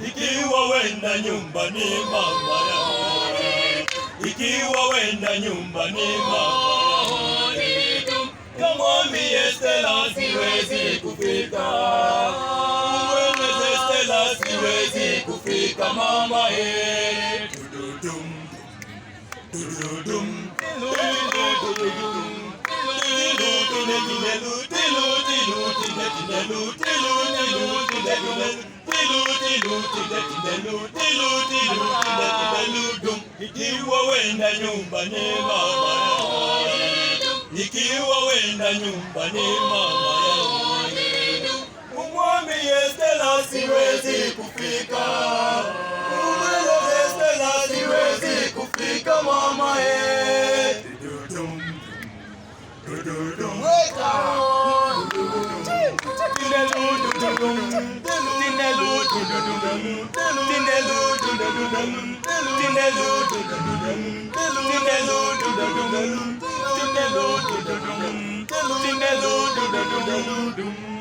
Ikiwa wenda nyumbani mama ya, ikiwa wenda nyumbani mama ya, kamwambie Stella siwezi kufika, uweleze Stella siwezi kufika mama ye. Dududum, dududum, ikiwa wenda nyumbani mama ya, ikiwa wenda nyumbani mama ya, umwambie Stella siwezi kufika, umweleze Stella siwezi kufika mama ye. Dududum, dududum, Dududum.